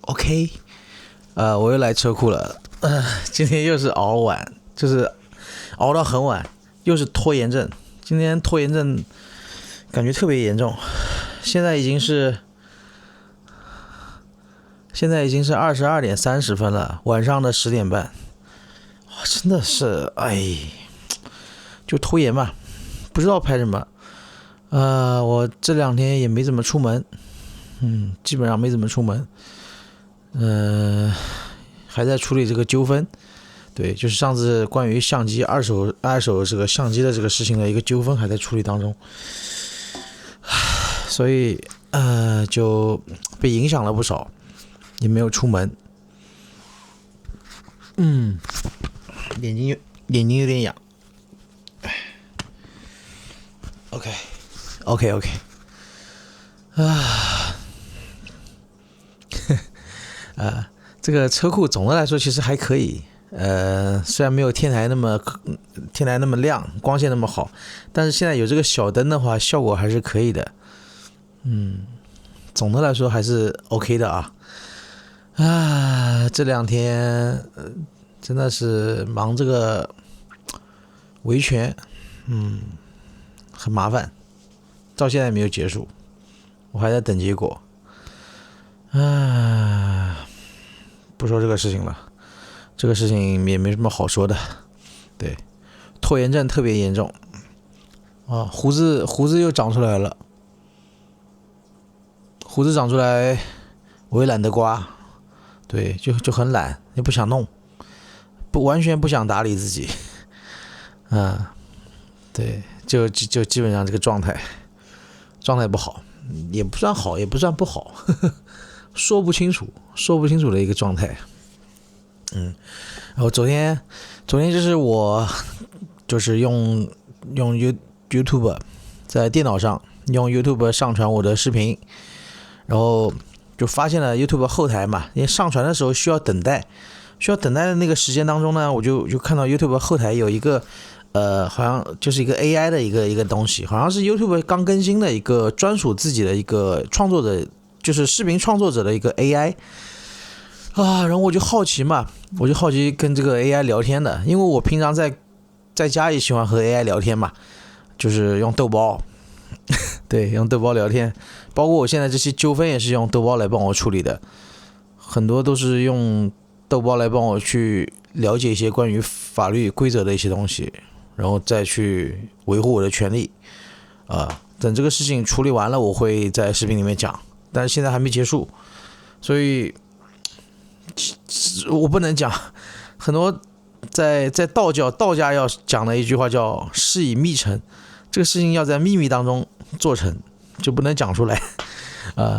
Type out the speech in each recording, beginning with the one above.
OK，我又来车库了，今天又是熬晚，就是熬到很晚，又是拖延症。今天拖延症感觉特别严重，现在已经是22:30了，晚上的10点半，真的是就拖延嘛，不知道拍什么。我这2天也没怎么出门，基本上没怎么出门。还在处理这个纠纷，对，就是上次关于相机二手这个相机的这个事情的一个纠纷还在处理当中，所以就被影响了不少，也没有出门。眼睛有点痒。OK， 这个车库总的来说其实还可以，虽然没有天台那么亮，光线那么好，但是现在有这个小灯的话，效果还是可以的。总的来说还是 OK 的啊。这2天真的是忙这个维权，很麻烦，到现在没有结束，我还在等结果。不说这个事情了，这个事情也没什么好说的。对，拖延症特别严重胡子又长出来了，胡子长出来我也懒得刮，对，就很懒，也不想弄，完全不想打理自己。对，就基本上这个状态不好，也不算好，也不算不好，说不清楚的一个状态。然后昨天就是我就是用 YouTube 在电脑上用 YouTube 上传我的视频，然后就发现了 YouTube 后台嘛，因为上传的时候需要等待的那个时间当中呢，我就看到 YouTube 后台有一个好像就是一个 AI 的一个东西，好像是 YouTube 刚更新的一个专属自己的一个创作者，就是视频创作者的一个 AI 然后我就好奇跟这个 AI 聊天的，因为我平常在家也喜欢和 AI 聊天嘛，就是用豆包对，用豆包聊天，包括我现在这些纠纷也是用豆包来帮我处理的，很多都是用豆包来帮我去了解一些关于法律规则的一些东西，然后再去维护我的权利。等这个事情处理完了，我会在视频里面讲，但是现在还没结束，所以我不能讲很多。在道家要讲的一句话叫事以密成，这个事情要在秘密当中做成，就不能讲出来。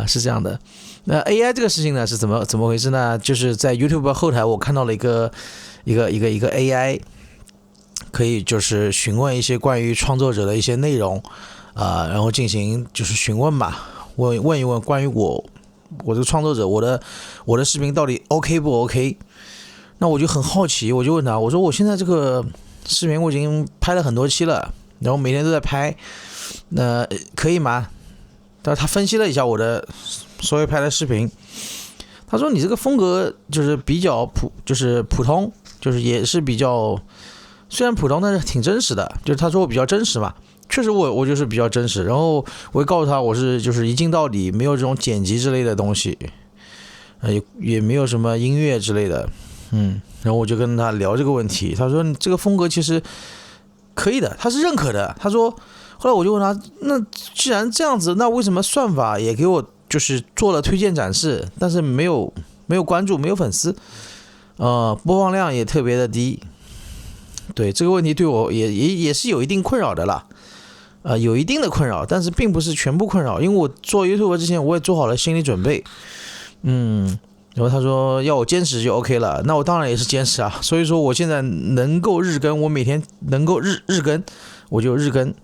是这样的。那 AI 这个事情呢是怎么回事呢？就是在 YouTube 后台我看到了一个 AI， 可以就是询问一些关于创作者的一些内容，然后进行就是询问吧，问一问关于我这个创作者，我的视频到底 OK 不 OK？ 那我就很好奇，我就问他，我说我现在这个视频我已经拍了很多期了，然后每天都在拍，那可以吗？但是他分析了一下我的所有拍的视频，他说你这个风格就是比较普通，就是也是比较虽然普通，但是挺真实的，就是他说我比较真实嘛，确实我就是比较真实。然后我会告诉他我是就是一镜到底，没有这种剪辑之类的东西，也没有什么音乐之类的。然后我就跟他聊这个问题，他说你这个风格其实可以的，他是认可的。他说，后来我就问他，那既然这样子，那为什么算法也给我就是做了推荐展示，但是没有关注，没有粉丝，播放量也特别的低。对，这个问题对我也是有一定困扰的啦，有一定的困扰，但是并不是全部困扰，因为我做 YouTube 之前我也做好了心理准备。然后他说要我坚持就 OK 了，那我当然也是坚持啊。所以说我现在能够日更，我每天能够日更，我就日更。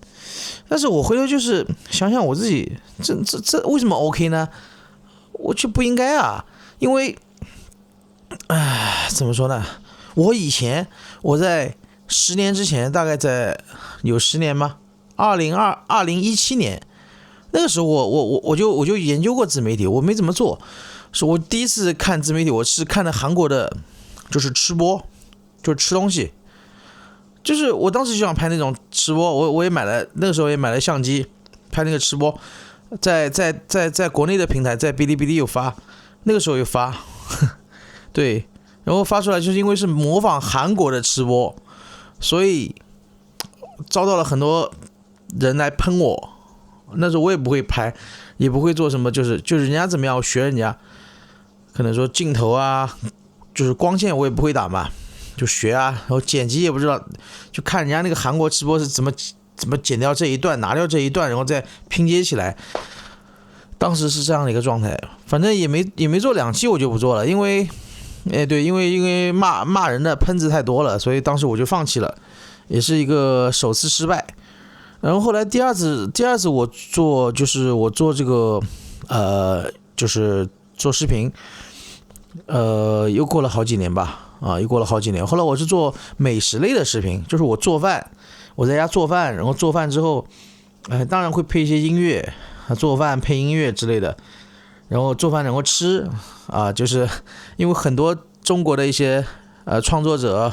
但是我回头就是想想我自己，这为什么 OK 呢？我就不应该啊，因为，怎么说呢？我在10年之前，大概有10年吗？2017年那个时候我就研究过自媒体，我没怎么做。是我第一次看自媒体，我是看的韩国的，就是吃播，就是吃东西。就是我当时就想拍那种吃播，我也买了，那个时候也买了相机，拍那个吃播，在国内的平台，在哔哩哔哩有发，那个时候有发，对，然后发出来就是因为是模仿韩国的吃播，所以遭到了很多人来喷我。那时候我也不会拍，也不会做什么，就是人家怎么样，我学人家，可能说镜头啊，就是光线我也不会打嘛，就学啊，然后剪辑也不知道，就看人家那个韩国吃播是怎么剪掉这一段，拿掉这一段，然后再拼接起来。当时是这样的一个状态，反正也没做2期我就不做了，因为骂人的喷子太多了，所以当时我就放弃了，也是一个首次失败。然后后来第二次我做这个就是做视频，又过了好几年吧，又过了好几年。后来我是做美食类的视频，就是我做饭，我在家做饭，然后做饭之后，当然会配一些音乐，做饭配音乐之类的，然后做饭然后吃就是因为很多中国的一些创作者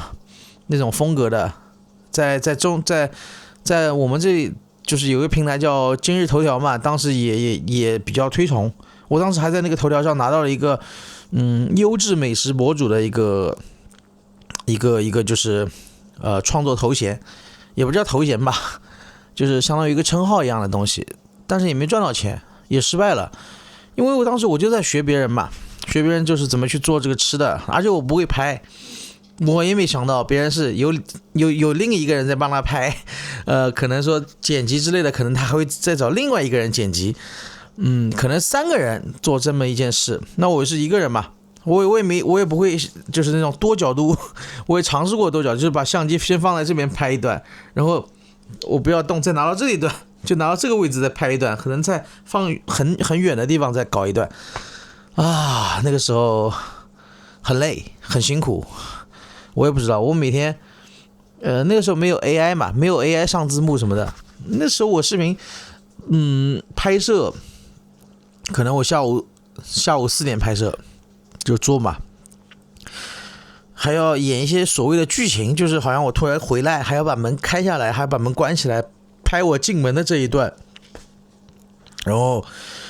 那种风格的，在我们这里就是有一个平台叫今日头条嘛，当时也比较推崇。我当时还在那个头条上拿到了一个优质美食博主的一个就是创作头衔，也不叫头衔吧，就是相当于一个称号一样的东西，但是也没赚到钱，也失败了。因为我当时我就在学别人嘛，学别人就是怎么去做这个吃的，而且我不会拍。我也没想到别人是有另一个人在帮他拍，可能说剪辑之类的，可能他还会再找另外一个人剪辑，可能3个人做这么一件事，那我是一个人嘛，我也不会就是那种多角度，我也尝试过多角度，就是把相机先放在这边拍一段，然后我不要动，再拿到这一段，就拿到这个位置再拍一段，可能再放很远的地方再搞一段，那个时候很累很辛苦。我也不知道，我每天，那个时候没有 AI 嘛，没有 AI 上字幕什么的。那时候我视频，拍摄，可能我下午4点拍摄，就做嘛，还要演一些所谓的剧情，就是好像我突然回来，还要把门开下来，还要把门关起来，拍我进门的这一段，然后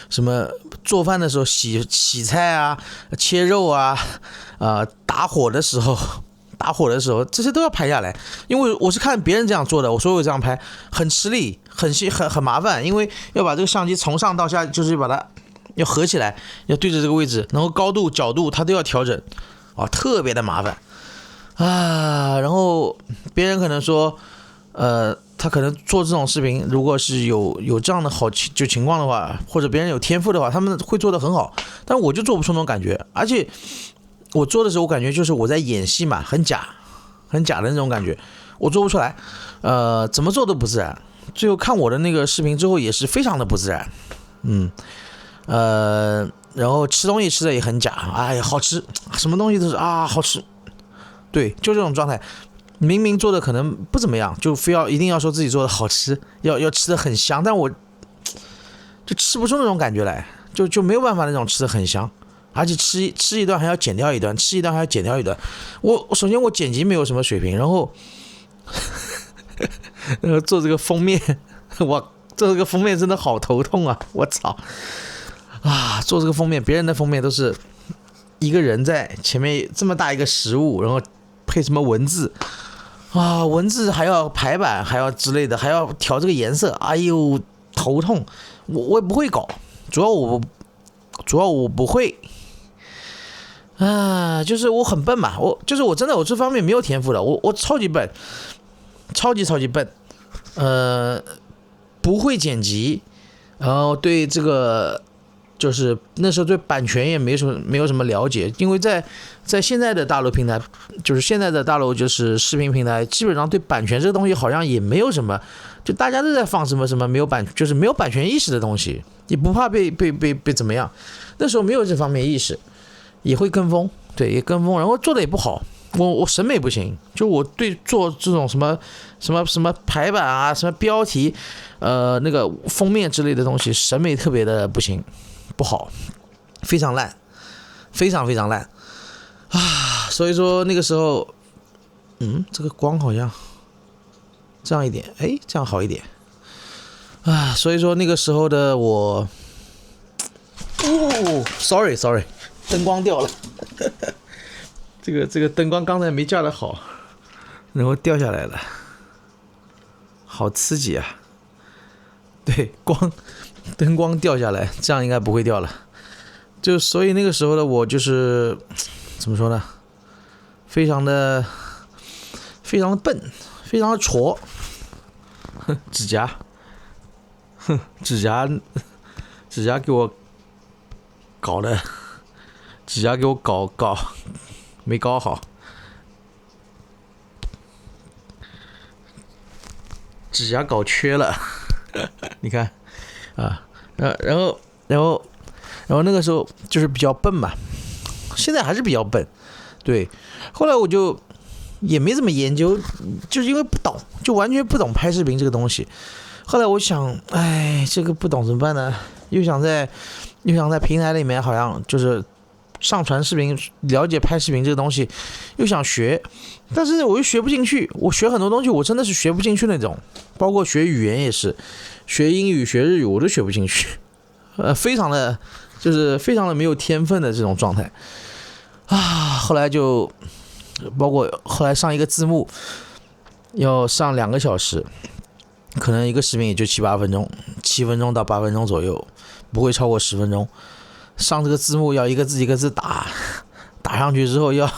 什么做饭的时候洗菜啊，切肉啊，打火的时候，这些都要拍下来，因为我是看别人这样做的，所以我这样拍很吃力，很麻烦，因为要把这个相机从上到下，就是把它要合起来，要对着这个位置，然后高度、角度它都要调整，特别的麻烦然后别人可能说，他可能做这种视频，如果是有这样的好情况的话，或者别人有天赋的话，他们会做得很好，但我就做不出那种感觉，而且我做的时候，我感觉就是我在演戏嘛，很假的那种感觉，我做不出来，怎么做都不自然。最后看我的那个视频之后，也是非常的不自然，然后吃东西吃的也很假，好吃，什么东西都是好吃，对，就这种状态，明明做的可能不怎么样，就一定要说自己做的好吃，要吃的很香，但我就吃不出那种感觉来，就没有办法那种吃的很香。而且吃一段还要剪掉一段，吃一段还要剪掉一段。我首先我剪辑没有什么水平，然后做这个封面，做这个封面真的好头痛啊！我操做这个封面，别人的封面都是一个人在前面这么大一个食物，然后配什么文字文字还要排版，还要之类的，还要调这个颜色，哎呦头痛！我也不会搞，主要我不会。就是我很笨嘛，我真的我这方面没有天赋的，我超级笨，超级笨，不会剪辑，然后对这个就是那时候对版权也没有什么了解，因为在现在的大陆平台，就是现在的大陆就是视频平台，基本上对版权这个东西好像也没有什么，就大家都在放什么没有版权意识的东西，也不怕被怎么样，那时候没有这方面意识。也会跟风，对，也跟风，然后做的也不好，我审美不行，就我对做这种什么排版啊，什么标题，那个封面之类的东西，审美特别的不行，不好，非常烂，非常非常烂啊。所以说那个时候，这个光好像这样一点，哎，这样好一点啊。所以说那个时候的我，sorry，灯光掉了，这个灯光刚才没架的好，然后掉下来了，好刺激啊！对，灯光掉下来，这样应该不会掉了。就所以那个时候的我就是怎么说呢？非常的笨，非常的矬，指甲给我搞的，指甲给我搞没搞好，指甲搞缺了，你看啊，然后那个时候就是比较笨嘛，现在还是比较笨，对。后来我就也没怎么研究，就是因为不懂，就完全不懂拍视频这个东西。后来我想，哎，这个不懂怎么办呢？又想在平台里面好像就是上传视频，了解拍视频这个东西，又想学，但是我又学不进去。我学很多东西，我真的是学不进去那种，包括学语言也是，学英语、学日语我都学不进去，非常的没有天分的这种状态啊。后来就包括后来上一个字幕，要上2个小时，可能一个视频也就7-8分钟，7分钟到8分钟左右，不会超过10分钟。上这个字幕要一个字一个字打上去之后要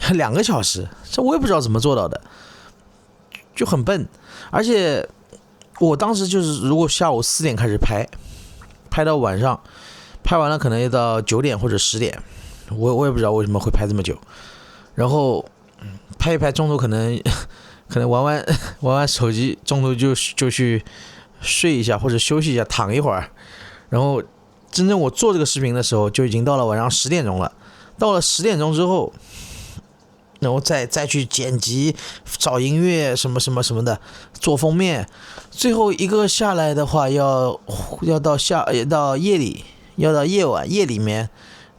2个小时，这我也不知道怎么做到的，就很笨。而且我当时就是如果下午4点开始拍到晚上，拍完了可能要到9点或者10点，我也不知道为什么会拍这么久。然后拍一拍，中途可能玩玩手机，中途就去睡一下或者休息一下，躺一会儿。然后真正我做这个视频的时候，就已经到了晚上10点钟了。到了10点钟之后，然后再去剪辑、找音乐什么的，做封面。最后一个下来的话，要到夜里，要到夜里面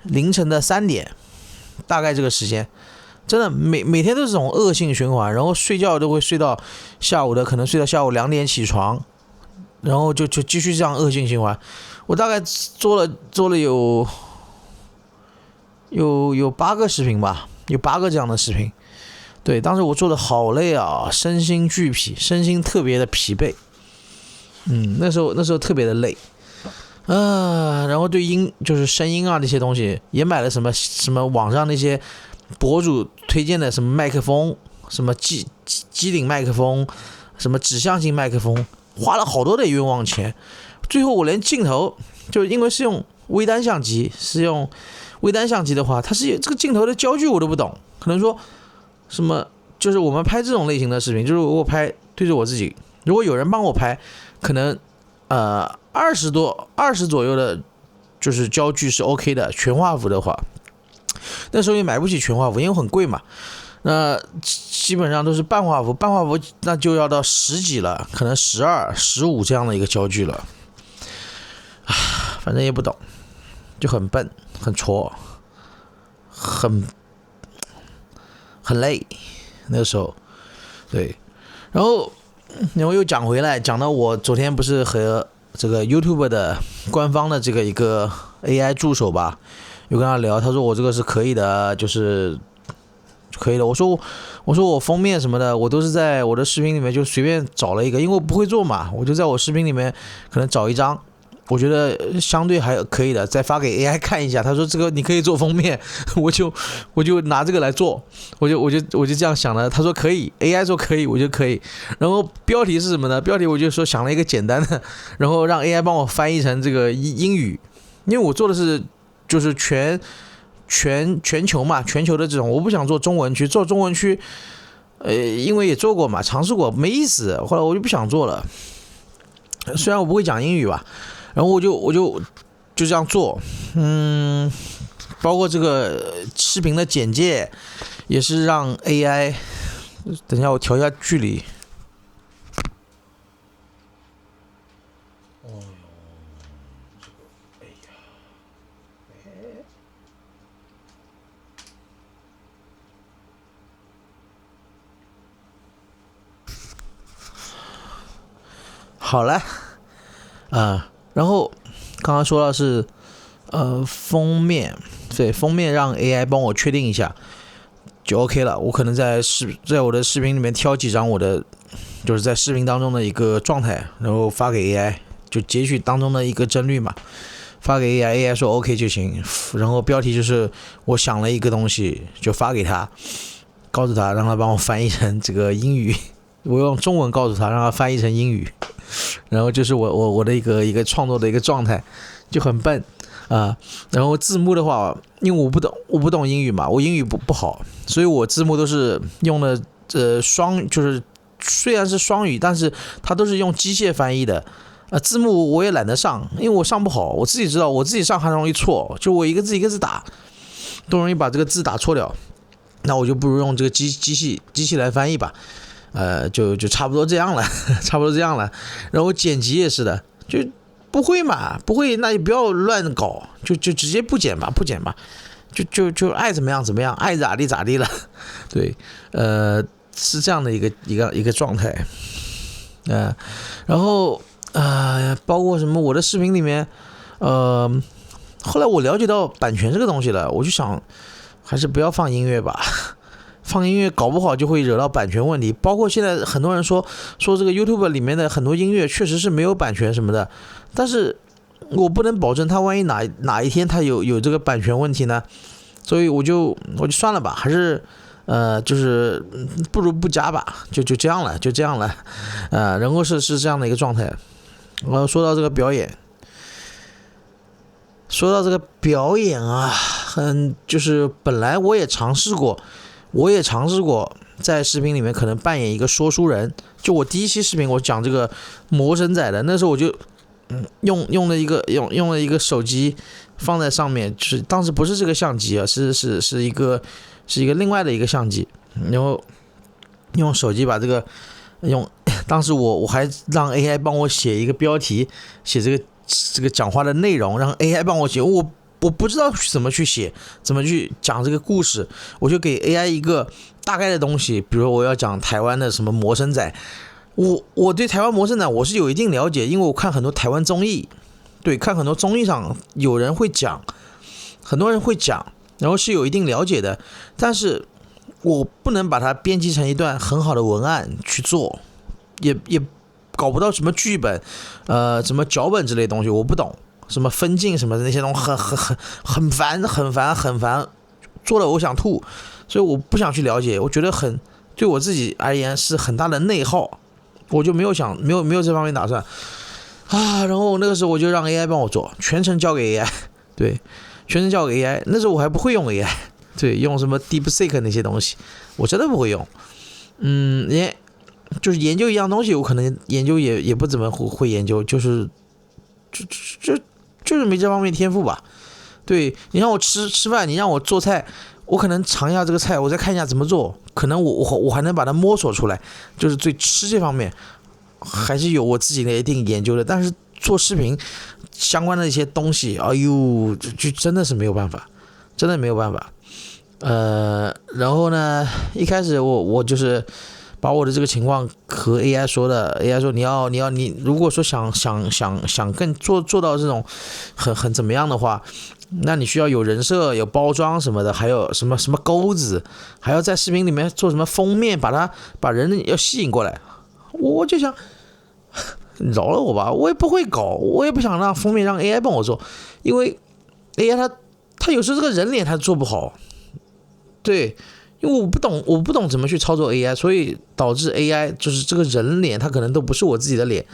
凌晨的3点，大概这个时间。真的每天都是这种恶性循环，然后睡觉都会睡到下午的，可能睡到下午2点起床，然后就继续这样恶性循环。我大概做了有8个视频吧，有8个这样的视频。对，当时我做的好累啊，身心俱疲，身心特别的疲惫。那时候特别的累。然后对就是声音啊这些东西也买了什么网上那些博主推荐的什么麦克风，什么机顶麦克风，什么指向性麦克风，花了好多的冤枉钱。最后我连镜头，就因为是用微单相机的话，它是这个镜头的焦距我都不懂，可能说什么就是我们拍这种类型的视频，就是如果拍对着我自己，如果有人帮我拍，可能20左右的，就是焦距是 OK 的，全画幅的话。那时候也买不起全画幅，因为很贵嘛。那基本上都是半画幅那就要到10几了，可能12、15这样的一个焦距了。反正也不懂，就很笨，很挫，很累。那个时候，对。然后又讲回来，讲到我昨天不是和这个 YouTube 的官方的这个一个 AI 助手吧，有跟他聊，他说我这个是可以的，就是可以的。我说我封面什么的，我都是在我的视频里面就随便找了一个，因为我不会做嘛，我就在我视频里面可能找一张，我觉得相对还可以的，再发给 AI 看一下。他说这个你可以做封面，我就拿这个来做，我就这样想的。他说可以 ，AI 说可以，我就可以。然后标题是什么呢？标题我就说想了一个简单的，然后让 AI 帮我翻译成这个英语，因为我做的是就是全球嘛，全球的这种，我不想做中文区，做中文区，因为也做过嘛，尝试过没意思，后来我就不想做了。虽然我不会讲英语吧。然后我就这样做，包括这个视频的简介也是让 AI， 等一下我调一下距离。好了，然后刚刚说到是封面，对，封面让 AI 帮我确定一下就 OK 了。我可能在我的视频里面挑几张我的就是在视频当中的一个状态，然后发给 AI， 就截取当中的一个帧率嘛，发给 AI，AI 说 OK 就行。然后标题就是我想了一个东西，就发给他，告诉他让他帮我翻译成这个英语，我用中文告诉他，让他翻译成英语。然后就是我的一个创作的一个状态，就很笨然后字幕的话，因为我不懂英语嘛，我英语不好，所以我字幕都是用的就是虽然是双语，但是它都是用机械翻译的。字幕我也懒得上，因为我上不好，我自己知道，我自己上还容易错，就我一个字一个字打，都容易把这个字打错掉。那我就不如用这个机器来翻译吧。就差不多这样了，差不多这样了。然后剪辑也是的，就不会嘛，不会那就不要乱搞，就直接不剪吧，就爱怎么样怎么样，爱咋地咋地了。对，是这样的一个状态。然后包括什么我的视频里面，后来我了解到版权这个东西了，我就想还是不要放音乐吧。放音乐搞不好就会惹到版权问题，包括现在很多人说这个 YouTube 里面的很多音乐确实是没有版权什么的，但是我不能保证它万一哪一天它有这个版权问题呢，所以我就算了吧，还是就是不如不加吧，就这样了，然后是这样的一个状态。然后说到这个表演啊，就是本来我也尝试过在视频里面可能扮演一个说书人。就我第一期视频我讲这个魔神仔的，那时候我就用了一个手机放在上面，就是当时不是这个相机啊，是一个另外的一个相机，然后用手机把这个当时我还让 AI 帮我写一个标题，写这个讲话的内容，让 AI 帮我写，我不知道怎么去写，怎么去讲这个故事，我就给 AI 一个大概的东西，比如我要讲台湾的什么魔神仔，我对台湾魔神仔我是有一定了解，因为我看很多台湾综艺，对，看很多综艺上有人会讲，很多人会讲，然后是有一定了解的，但是我不能把它编辑成一段很好的文案去做，也搞不到什么剧本，什么脚本之类的东西，我不懂。什么分镜什么的那些东西很烦，做了我想吐，所以我不想去了解，我觉得对我自己而言是很大的内耗，我就没有这方面打算然后那个时候我就让 AI 帮我做，全程交给 AI， 对，全程交给 AI。那时候我还不会用 AI， 对，用什么 DeepSeek 那些东西，我真的不会用。就是研究一样东西，我可能研究也不怎么会研究，就是没这方面天赋吧。对，你让我吃饭，你让我做菜，我可能尝一下这个菜，我再看一下怎么做，可能我还能把它摸索出来，就是对吃这方面还是有我自己的一定研究的。但是做视频相关的一些东西，哎呦，就真的是没有办法，真的没有办法。然后呢，一开始我就是把我的这个情况和 AI 说的 ，AI 说你如果说想更做到这种很怎么样的话，那你需要有人设、有包装什么的，还有什么钩子，还要在视频里面做什么封面，把人要吸引过来。我就想，饶了我吧，我也不会搞，我也不想让封面让 AI 帮我做，因为 AI 它有时候这个人脸它做不好，对。因为我不懂怎么去操作 AI， 所以导致 AI 就是这个人脸它可能都不是我自己的脸，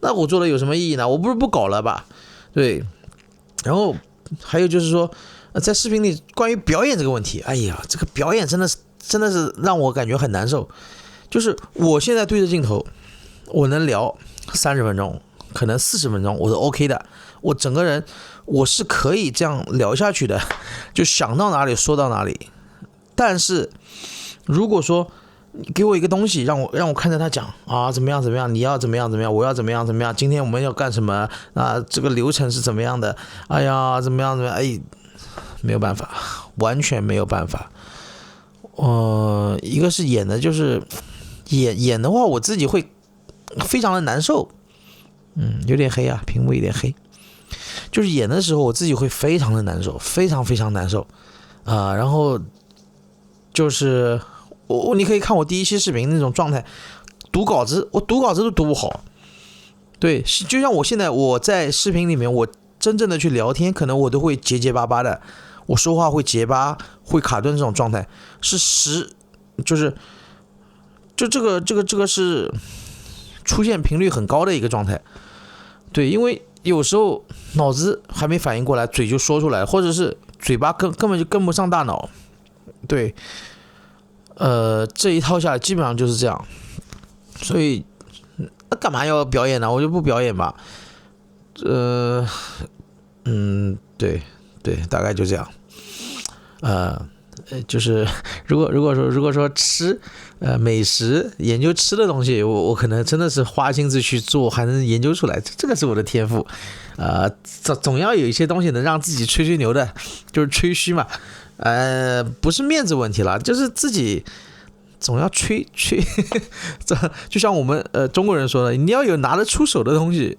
那我做的有什么意义呢？我不如不搞了吧，对。然后还有就是说，在视频里关于表演这个问题，哎呀，这个表演真的是让我感觉很难受。就是我现在对着镜头，我能聊30分钟，可能40分钟，我是 OK 的，我整个人我是可以这样聊下去的，就想到哪里说到哪里。但是如果说给我一个东西让我看着他讲怎么样，你要怎么样，我要怎么样，今天我们要干什么这个流程是怎么样的，哎呀怎么样，没有办法，完全没有办法。一个是演的，就是演的话我自己会非常的难受，有点黑啊，屏幕有点黑。就是演的时候我自己会非常的难受，非常非常难受然后就是你可以看我第一期视频那种状态，读稿子我读稿子都读不好。对，就像我现在我在视频里面我真正的去聊天，可能我都会结结巴巴的，我说话会结巴会卡顿，这种状态就是这个是出现频率很高的一个状态。对，因为有时候脑子还没反应过来，嘴就说出来，或者是嘴巴根本就跟不上大脑。对，这一套下来基本上就是这样。所以干嘛要表演呢？我就不表演吧。对，大概就这样。就是如果说吃美食研究吃的东西，我可能真的是花心思去做，还能研究出来，这个是我的天赋。总要有一些东西能让自己吹吹牛的，就是吹嘘嘛。不是面子问题了，就是自己总要吹，就像我们中国人说的，你要有拿得出手的东西，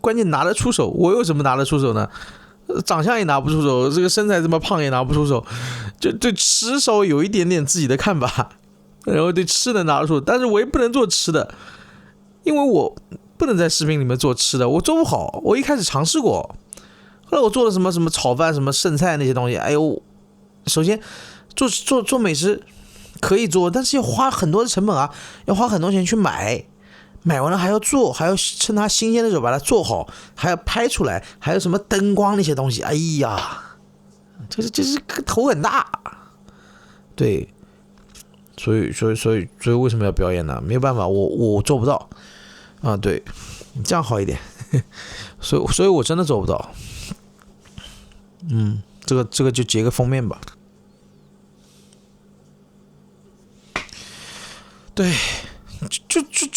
关键拿得出手。我有什么拿得出手呢？长相也拿不出手，这个身材这么胖也拿不出手，就对吃稍微有一点点自己的看法，然后对吃的拿得出，但是我也不能做吃的，因为我不能在视频里面做吃的，我做不好。我一开始尝试过，后来我做了什么炒饭、什么剩菜那些东西，哎呦，首先做美食可以做，但是要花很多的成本啊，要花很多钱去买完了还要做，还要趁它新鲜的时候把它做好，还要拍出来，还有什么灯光那些东西，哎呀，这是头很大。对，所以为什么要表演呢？没有办法，我做不到啊。对，这样好一点。所以我真的做不到。这个就截个封面吧。对。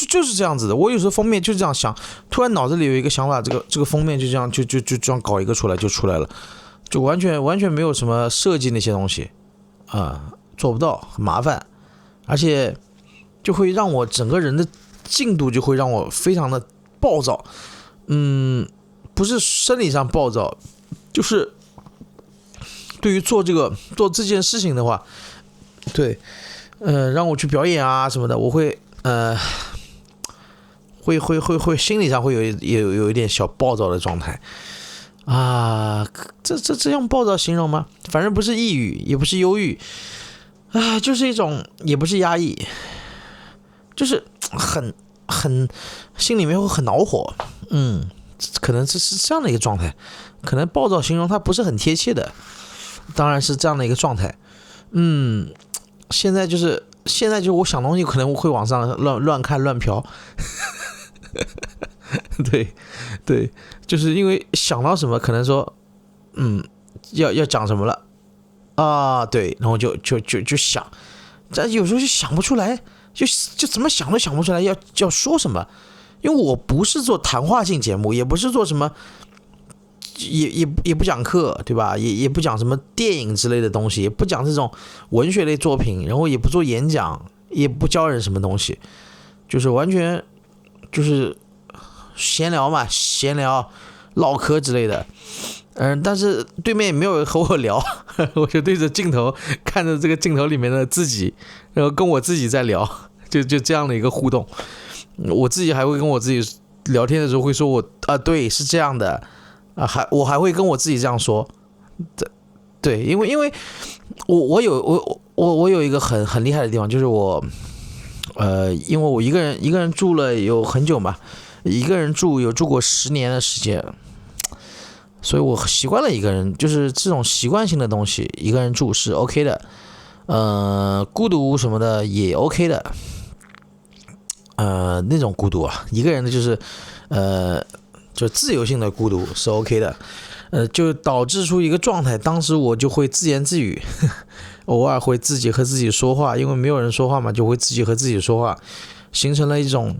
就是这样子的。我有时候封面就这样想，突然脑子里有一个想法，这个封面就这样就这样搞一个出来就出来了，就完全没有什么设计那些东西做不到，很麻烦，而且就会让我整个人的进度就会让我非常的暴躁。不是生理上暴躁，就是对于做这件事情的话，对，让我去表演啊什么的，我会会心理上会有一点小暴躁的状态啊。这样暴躁形容吗？反正不是抑郁，也不是忧郁就是一种，也不是压抑，就是很心里面会很恼火。可能是这样的一个状态，可能暴躁形容它不是很贴切的，当然是这样的一个状态。现在就是我想东西可能会往上乱看乱瞟。对，就是因为想到什么可能说要讲什么了对，然后就想，但有时候就想不出来，就怎么想都想不出来要说什么。因为我不是做谈话性节目，也不是做什么也不讲课，对吧？也不讲什么电影之类的东西，也不讲这种文学类作品，然后也不做演讲，也不教人什么东西，就是完全就是闲聊嘛，闲聊唠嗑之类的。但是对面也没有人和我聊，我就对着镜头看着这个镜头里面的自己，然后跟我自己在聊，就这样的一个互动。我自己还会跟我自己聊天的时候会说我对，是这样的我还会跟我自己这样说。对，因为我有一个很厉害的地方，就是因为我一个人住了有很久嘛，一个人有住过10年的时间，所以我习惯了一个人，就是这种习惯性的东西，一个人住是 OK 的。孤独什么的也 OK 的。那种孤独一个人的就是就自由性的孤独是 OK 的。就导致出一个状态，当时我就会自言自语，偶尔会自己和自己说话，因为没有人说话嘛，就会自己和自己说话，形成了一种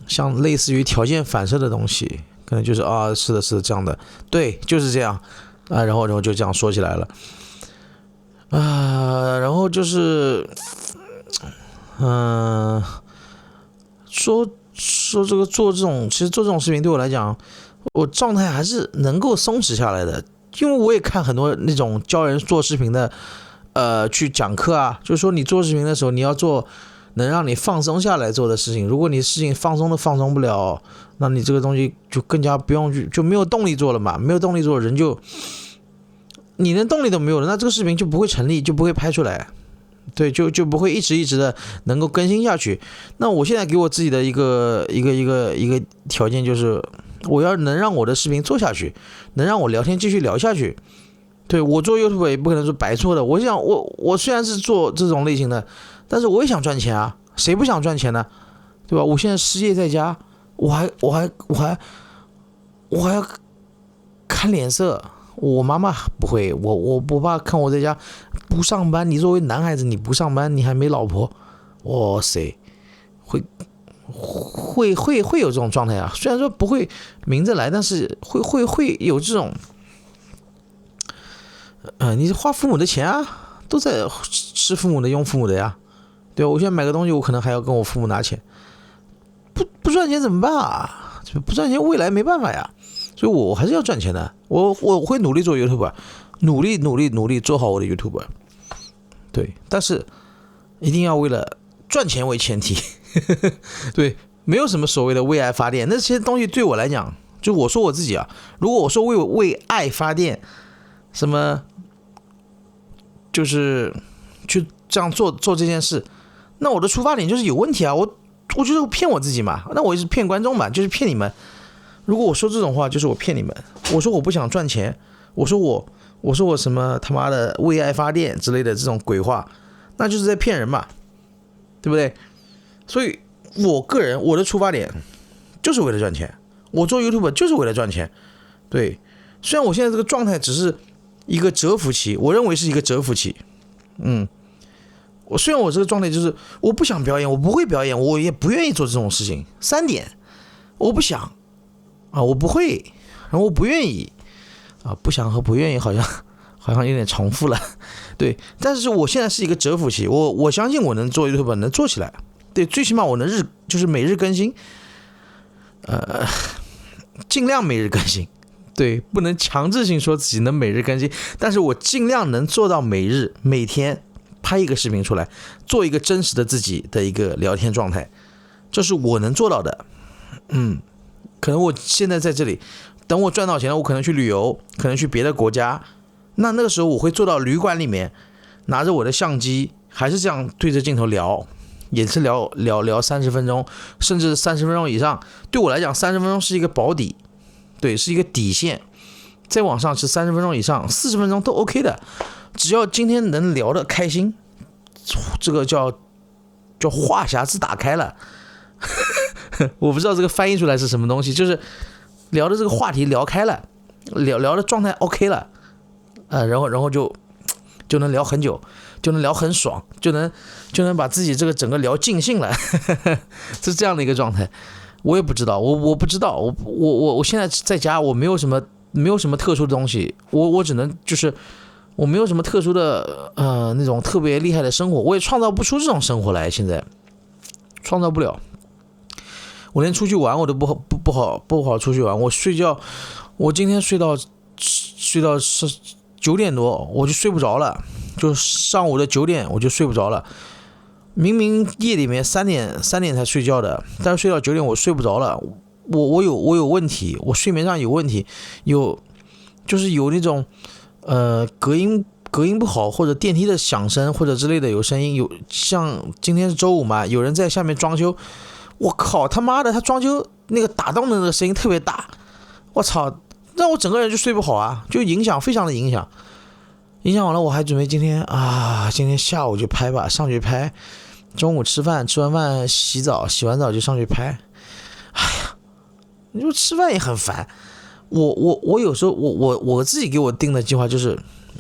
像类似于条件反射的东西，可能就是是的这样的，对，就是这样然后就这样说起来了然后就是说这个其实做这种视频对我来讲，我状态还是能够松弛下来的，因为我也看很多那种教人做视频的，去讲课啊，就是说你做视频的时候，你要做能让你放松下来做的事情。如果你事情放松都放松不了，那你这个东西就更加不用去，就没有动力做了嘛。没有动力做，人就你连动力都没有了，那这个视频就不会成立，就不会拍出来。对，就不会一直的能够更新下去。那我现在给我自己的一个条件就是，我要能让我的视频做下去，能让我聊天继续聊下去。对，我做 YouTube 也不可能是白做的。我想我虽然是做这种类型的，但是我也想赚钱啊，谁不想赚钱呢？对吧？我现在失业在家，我还要看脸色。我妈妈不会，我爸看我在家不上班，你作为男孩子你不上班，你还没老婆，哇塞，会有这种状态啊。虽然说不会明着来，但是会有这种，你花父母的钱啊，都在吃父母的用父母的呀，对吧？我现在买个东西，我可能还要跟我父母拿钱，不赚钱怎么办啊？不赚钱未来没办法呀。所以我还是要赚钱的，我会努力做 YouTuber， 努力做好我的 YouTuber， 对，但是一定要为了赚钱为前提，对，没有什么所谓的为爱发电，那些东西对我来讲，就我说我自己啊，如果我说为爱发电，什么就是去这样做这件事，那我的出发点就是有问题啊，我就是骗我自己嘛，那我也是骗观众嘛，就是骗你们。如果我说这种话，就是我骗你们。我说我不想赚钱，我说我什么他妈的为爱发电之类的这种鬼话，那就是在骗人嘛，对不对？所以我个人我的出发点就是为了赚钱，我做 YouTube 就是为了赚钱。对，虽然我现在这个状态只是一个蛰伏期，我认为是一个蛰伏期。虽然我这个状态就是我不想表演，我不会表演，我也不愿意做这种事情。3点，我不想。我不会，然后我不愿意，不想和不愿意好像有点重复了，对。但是我现在是一个蛰伏期，我相信我能做 YouTube 能做起来，对，最起码我能就是每日更新，尽量每日更新，对，不能强制性说自己能每日更新，但是我尽量能做到每天拍一个视频出来，做一个真实的自己的一个聊天状态，这是我能做到的，可能我现在在这里，等我赚到钱了，我可能去旅游，可能去别的国家，那个时候我会坐到旅馆里面，拿着我的相机，还是这样对着镜头聊，也是聊30分钟，甚至30分钟以上。对我来讲，30分钟是一个保底，对，是一个底线。再往上是30分钟以上，40分钟都 OK 的，只要今天能聊得开心，这个叫话匣子打开了。我不知道这个翻译出来是什么东西，就是聊的这个话题聊开了，聊的状态 OK 了，然后就能聊很久，就能聊很爽，就能把自己这个整个聊尽兴了，是这样的一个状态。我也不知道，我不知道，我现在在家，我没有什么特殊的东西，我只能就是我没有什么特殊的那种特别厉害的生活，我也创造不出这种生活来，现在创造不了。我连出去玩我都不好出去玩。我睡觉，我今天睡到9点多我就睡不着了，就上午的9点我就睡不着了。明明夜里面3点才睡觉的，但是睡到9点我睡不着了。我有问题，我睡眠上有问题，就是有那种隔音不好，或者电梯的响声或者之类的有声音，有像今天是周五嘛，有人在下面装修。我靠他妈的，他装修那个打洞的那个声音特别大，我操，让我整个人就睡不好啊，就非常的影响完了。我还准备今天下午就拍吧，上去拍，中午吃完饭洗完澡就上去拍。哎呀，你说吃饭也很烦。我有时候我自己给我定的计划就是，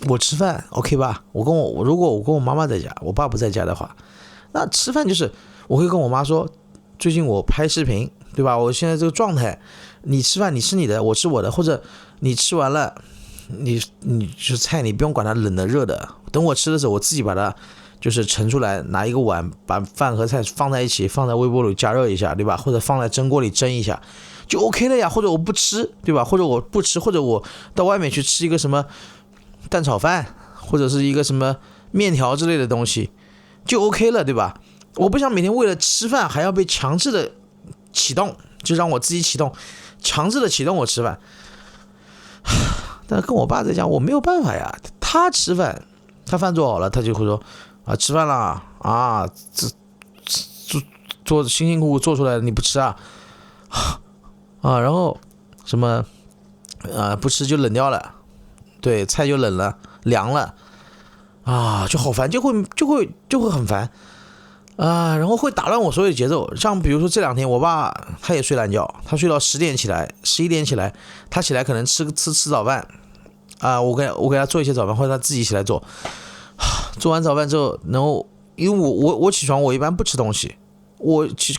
我吃饭 OK 吧，如果我跟我妈妈在家，我爸不在家的话，那吃饭就是我会跟我妈说，最近我拍视频，对吧？我现在这个状态，你吃饭你吃你的，我吃我的，或者你吃完了，你就菜你不用管它冷的热的，等我吃的时候我自己把它就是盛出来，拿一个碗把饭和菜放在一起，放在微波炉加热一下，对吧？或者放在蒸锅里蒸一下，就 OK 了呀。或者我不吃，对吧？或者我不吃，或者我到外面去吃一个什么蛋炒饭，或者是一个什么面条之类的东西，就 OK 了，对吧？我不想每天为了吃饭还要被强制的启动，就让我自己启动，强制的启动我吃饭。但是跟我爸在讲，我没有办法呀。他吃饭，他饭做好了，他就会说啊，吃饭了啊，做辛辛苦苦做出来的你不吃啊啊，然后什么不吃就冷掉了，对，菜就冷了凉了啊，就好烦，就会很烦。然后会打乱我所有的节奏。像比如说这2天，我爸他也睡懒觉，他睡到10点起来，11点起来，他起来可能吃早饭我给他做一些早饭，或者他自己起来做。做完早饭之后，然后因为我起床，我一般不吃东西。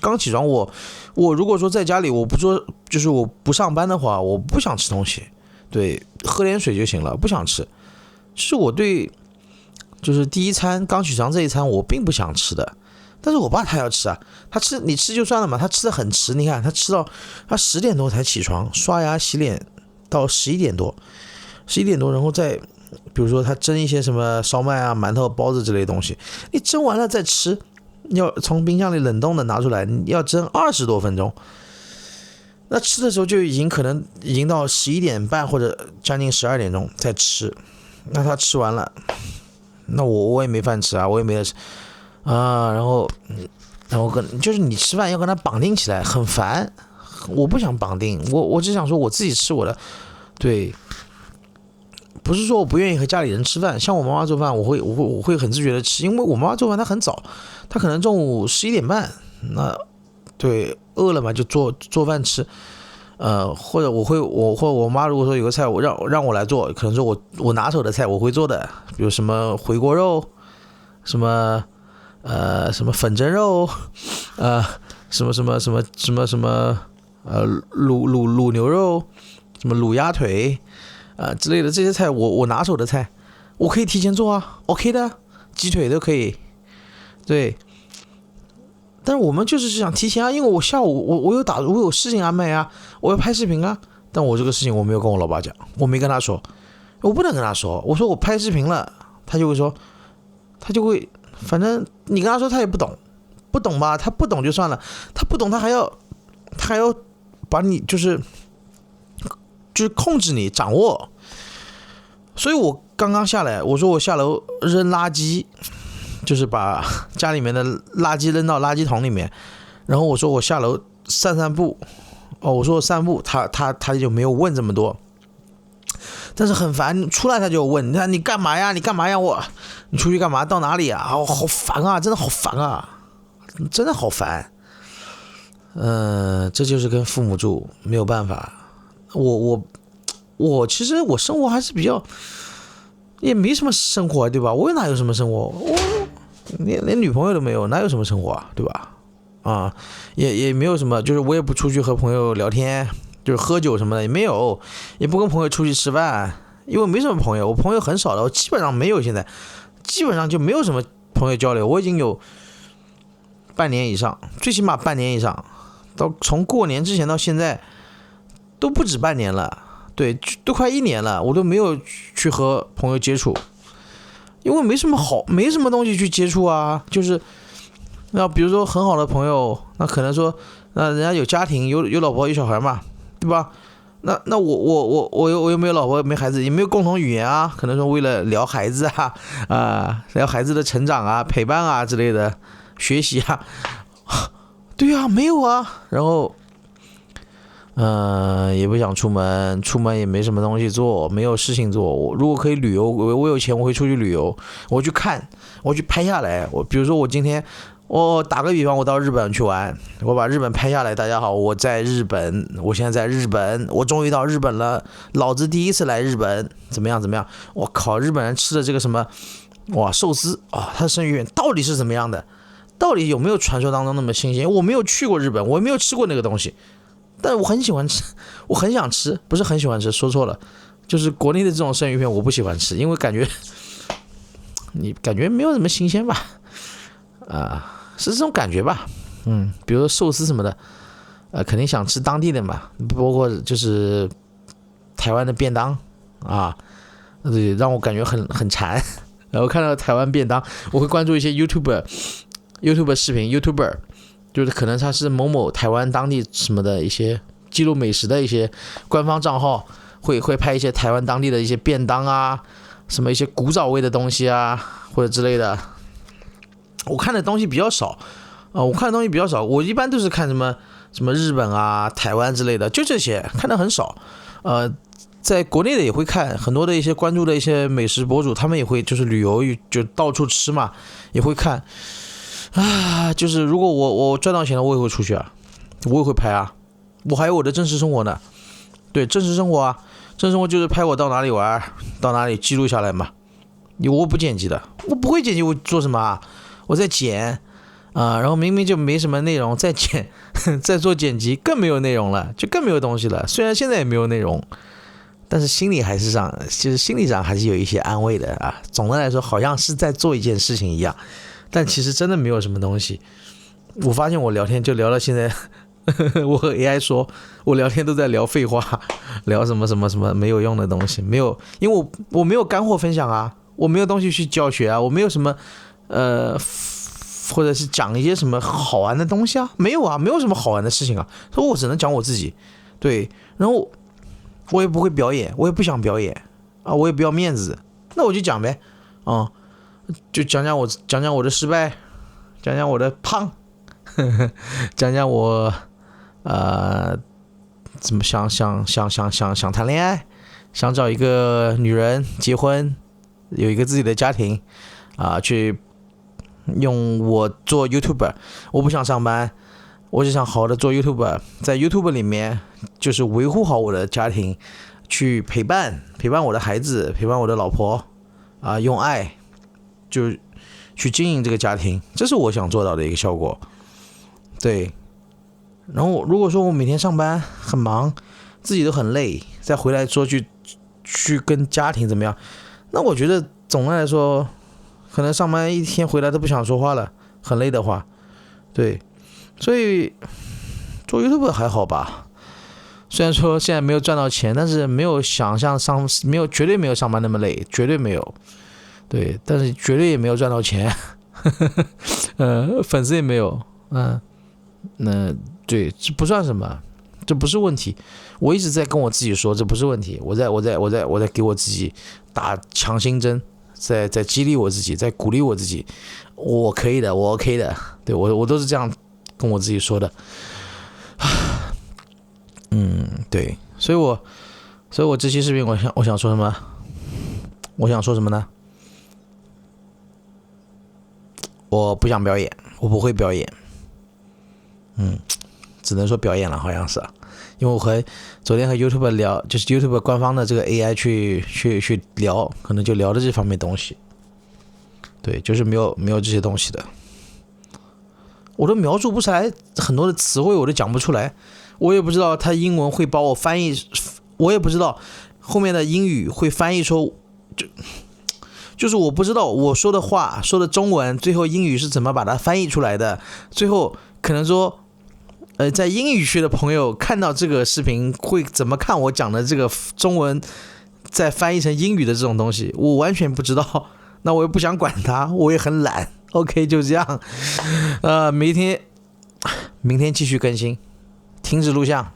刚起床，我如果说在家里我不做，就是我不上班的话，我不想吃东西，对，喝点水就行了，不想吃。就是我对，就是第一餐刚起床这一餐我并不想吃的。但是我爸他要吃啊，你吃就算了嘛，他吃的很迟，你看他吃到他10点多才起床，刷牙洗脸到11点多，然后再比如说他蒸一些什么烧麦啊、馒头、包子之类的东西，你蒸完了再吃，要从冰箱里冷冻的拿出来，你要蒸20多分钟，那吃的时候就可能已经到11点半或者将近12点钟再吃，那他吃完了，那我也没饭吃啊，我也没得吃。然后就是你吃饭要跟他绑定起来，很烦。我不想绑定，我只想说我自己吃我的。对，不是说我不愿意和家里人吃饭，像我妈妈做饭，我会很自觉的吃，因为我妈妈做饭她很早，她可能中午11点半，那对饿了嘛就做饭吃。或者我妈如果说有个菜我让我来做，可能说我拿手的菜我会做的，比如什么回锅肉，什么粉蒸肉，什么卤牛肉，什么卤鸭腿，之类的这些菜，我拿手的菜，我可以提前做啊 ，OK 的，鸡腿都可以，对。但是我们就是想提前啊，因为我下午我有事情安排啊，我要拍视频啊。但我这个事情我没有跟我老爸讲，我没跟他说，我不能跟他说，我说我拍视频了，他就会。反正你跟他说他也不懂吧，他不懂就算了，他不懂他还要把你就是控制你掌握。所以我刚刚下来，我说我下楼扔垃圾，就是把家里面的垃圾扔到垃圾桶里面，然后我说我下楼散步，我说我散步，他就没有问这么多。但是很烦，出来他就问你干嘛呀？你出去干嘛？到哪里啊？好烦啊！真的好烦啊！真的好烦。这就是跟父母住没有办法。我其实我生活还是比较，也没什么生活，对吧？我哪有什么生活？我连女朋友都没有，哪有什么生活啊？对吧？也没有什么，就是我也不出去和朋友聊天。就是喝酒什么的也没有，也不跟朋友出去吃饭，因为没什么朋友，我朋友很少的，我基本上没有，现在基本上就没有什么朋友交流。我已经有半年以上，最起码半年以上，从过年之前到现在都不止半年了，对，都快1年了，我都没有去和朋友接触，因为没什么东西去接触啊。就是那比如说很好的朋友，那可能说那人家有家庭，有老婆有小孩嘛。对吧？那我又没有老婆没孩子，也没有共同语言啊。可能说为了聊孩子聊孩子的成长啊、陪伴啊之类的，学习啊，对啊，没有啊。然后也不想出门也没什么东西做，没有事情做。我如果可以旅游，我有钱我会出去旅游，我去看，我去拍下来。比如说我今天。我打个比方，我到日本去玩，我把日本拍下来。大家好，我在日本，我现在在日本，我终于到日本了，老子第一次来日本，怎么样？我靠，日本人吃的这个什么，寿司啊，它的生鱼片到底是怎么样的？到底有没有传说当中那么新鲜？我没有去过日本，我也没有吃过那个东西，但我很喜欢吃，我很想吃，不是很喜欢吃，说错了，就是国内的这种生鱼片我不喜欢吃，因为感觉你感觉没有什么新鲜吧？是这种感觉吧？比如说寿司什么的，肯定想吃当地的嘛，包括就是台湾的便当啊，对，让我感觉很馋。然后看到台湾便当，我会关注一些 YouTube 视频 YouTuber， 就是可能他是某某台湾当地什么的一些记录美食的一些官方账号，会拍一些台湾当地的一些便当啊，什么一些古早味的东西啊，或者之类的。我看的东西比较少我一般都是看什么日本啊、台湾之类的，就这些看的很少。在国内的也会看很多的一些关注的一些美食博主，他们也会就是旅游就到处吃嘛，也会看就是如果我赚到钱了，我也会出去啊，我也会拍啊，我还有我的真实生活呢。对，真实生活啊，真实生活就是拍我到哪里玩，到哪里记录下来嘛。我不剪辑的，我不会剪辑，我做什么啊？我在剪然后明明就没什么内容，再剪再做剪辑更没有内容了，就更没有东西了。虽然现在也没有内容，但是心理上还是有一些安慰的啊。总的来说，好像是在做一件事情一样，但其实真的没有什么东西。我发现我聊天就聊到现在，我和 AI 说，我聊天都在聊废话，聊什么没有用的东西，没有，因为我没有干货分享啊，我没有东西去教学啊，我没有什么或者是讲一些什么好玩的东西啊，没有啊，没有什么好玩的事情啊，所以我只能讲我自己。对，然后我也不会表演，我也不想表演啊，我也不要面子，那我就讲呗，就讲讲我的失败，讲讲我的胖，讲讲我怎么想谈恋爱，想找一个女人结婚，有一个自己的家庭去用我做 YouTuber， 我不想上班，我就想好好的做 YouTuber， 在 YouTuber 里面就是维护好我的家庭，去陪伴我的孩子，陪伴我的老婆用爱就去经营这个家庭，这是我想做到的一个效果。对，然后如果说我每天上班很忙，自己都很累，再回来说去跟家庭怎么样，那我觉得总的来说可能上班一天回来都不想说话了，很累的话。对，所以做 YouTube 还好吧，虽然说现在没有赚到钱，但是没有想象绝对没有上班那么累，绝对没有。对，但是绝对也没有赚到钱粉丝也没有那对，这不算什么，这不是问题。我一直在跟我自己说这不是问题，我在给我自己打强心针，在激励我自己，在鼓励我自己，我可以的，我 OK 的。对，我都是这样跟我自己说的。对，所以我这期视频我想说什么？我想说什么呢？我不想表演，我不会表演。只能说表演了，好像是因为我昨天和 YouTube 聊，就是 YouTube 官方的这个 AI 去聊，可能就聊的这方面东西。对，就是没有这些东西的，我都描述不出来很多的词汇，我都讲不出来，我也不知道他英文会把我翻译，我也不知道后面的英语会翻译出，就是我不知道我说的话说的中文，最后英语是怎么把它翻译出来的，最后可能说。在英语区的朋友看到这个视频会怎么看我讲的这个中文再翻译成英语的这种东西，我完全不知道，那我也不想管它，我也很懒。OK， 就这样，明天继续更新，停止录像。